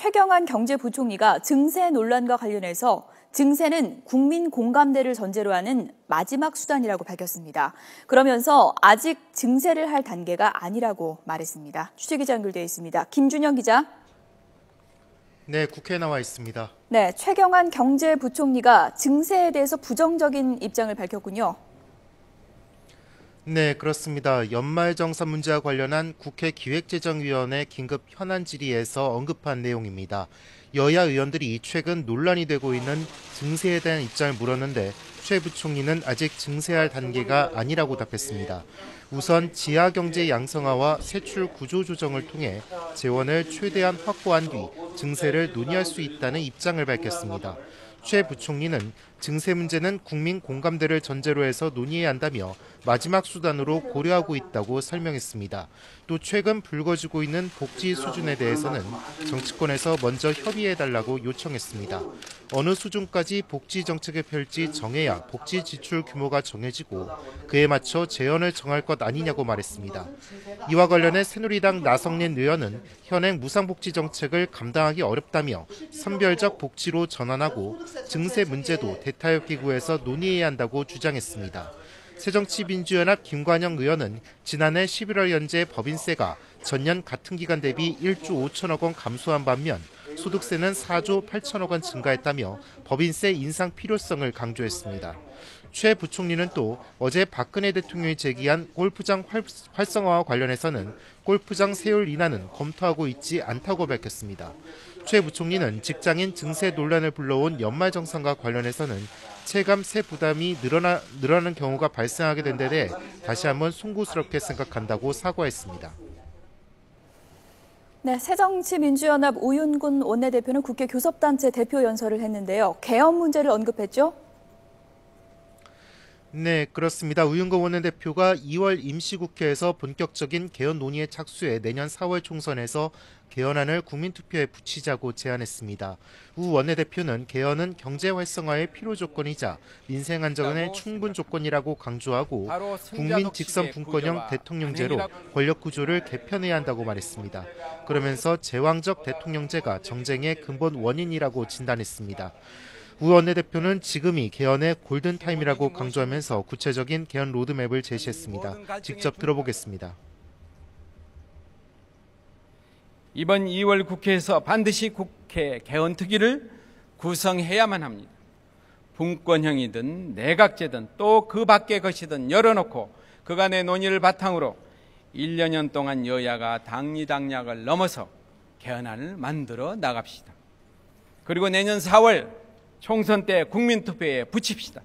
최경환 경제부총리가 증세 논란과 관련해서 증세는 국민 공감대를 전제로 하는 마지막 수단이라고 밝혔습니다. 그러면서 아직 증세를 할 단계가 아니라고 말했습니다. 취재기자 연결되어 있습니다. 김준영 기자. 네, 국회에 나와 있습니다. 네, 최경환 경제부총리가 증세에 대해서 부정적인 입장을 밝혔군요. 네, 그렇습니다. 연말정산 문제와 관련한 국회 기획재정위원회 긴급 현안 질의에서 언급한 내용입니다. 여야 의원들이 최근 논란이 되고 있는 증세에 대한 입장을 물었는데 최 부총리는 아직 증세할 단계가 아니라고 답했습니다. 우선 지하경제 양성화와 세출 구조 조정을 통해 재원을 최대한 확보한 뒤 증세를 논의할 수 있다는 입장을 밝혔습니다. 최 부총리는 증세 문제는 국민 공감대를 전제로 해서 논의해야 한다며 마지막 수단으로 고려하고 있다고 설명했습니다. 또 최근 불거지고 있는 복지 수준에 대해서는 정치권에서 먼저 협의해달라고 요청했습니다. 어느 수준까지 복지 정책을 펼지 정해야 복지 지출 규모가 정해지고 그에 맞춰 재원을 정할 것 아니냐고 말했습니다. 이와 관련해 새누리당 나성린 의원은 현행 무상복지 정책을 감당하기 어렵다며 선별적 복지로 전환하고 증세 문제도 대타협기구에서 논의해야 한다고 주장했습니다. 새정치민주연합 김관영 의원은 지난해 11월 현재 법인세가 전년 같은 기간 대비 1조 5천억 원 감소한 반면 소득세는 4조 8천억 원 증가했다며 법인세 인상 필요성을 강조했습니다. 최 부총리는 또 어제 박근혜 대통령이 제기한 골프장 활성화와 관련해서는 골프장 세율 인하는 검토하고 있지 않다고 밝혔습니다. 최 부총리는 직장인 증세 논란을 불러온 연말정산과 관련해서는 체감세 부담이 늘어나는 경우가 발생하게 된 데 대해 다시 한번 송구스럽게 생각한다고 사과했습니다. 네, 새정치민주연합 우윤근 원내대표는 국회 교섭단체 대표 연설을 했는데요. 개헌 문제를 언급했죠? 네, 그렇습니다. 우윤근 원내대표가 2월 임시국회에서 본격적인 개헌 논의에 착수해 내년 4월 총선에서 개헌안을 국민투표에 붙이자고 제안했습니다. 우 원내대표는 개헌은 경제 활성화의 필요 조건이자 민생 안정의 충분 조건이라고 강조하고 국민 직선 분권형 대통령제로 권력 구조를 개편해야 한다고 말했습니다. 그러면서 제왕적 대통령제가 정쟁의 근본 원인이라고 진단했습니다. 우 원내대표는 지금이 개헌의 골든타임이라고 강조하면서 구체적인 개헌 로드맵을 제시했습니다. 직접 들어보겠습니다. 이번 2월 국회에서 반드시 국회 개헌특위를 구성해야만 합니다. 분권형이든 내각제든 또 그 밖의 것이든 열어놓고 그간의 논의를 바탕으로 1년 동안 여야가 당리당략을 넘어서 개헌안을 만들어 나갑시다. 그리고 내년 4월 총선 때 국민투표에 붙입시다.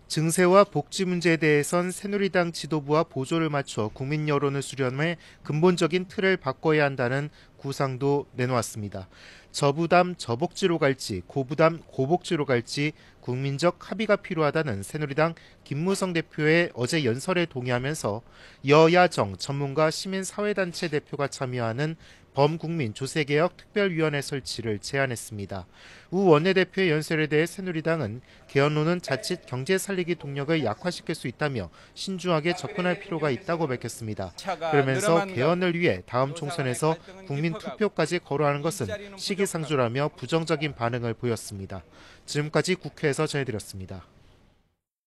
증세와 복지 문제에 대해선 새누리당 지도부와 보조를 맞춰 국민 여론을 수렴해 근본적인 틀을 바꿔야 한다는 구상도 내놓았습니다. 저부담 저복지로 갈지 고부담 고복지로 갈지 국민적 합의가 필요하다는 새누리당 김무성 대표의 어제 연설에 동의하면서 여야정 전문가 시민사회단체 대표가 참여하는 범국민 조세개혁 특별위원회 설치를 제안했습니다. 우 원내대표의 연설에 대해 새누리당은 개헌론은 자칫 경제 살리기 동력을 약화시킬 수 있다며 신중하게 접근할 필요가 있다고 밝혔습니다. 그러면서 개헌을 위해 다음 총선에서 국민 투표까지 거론하는 것은 시기상조라며 부정적인 반응을 보였습니다. 지금까지 국회에서 전해드렸습니다.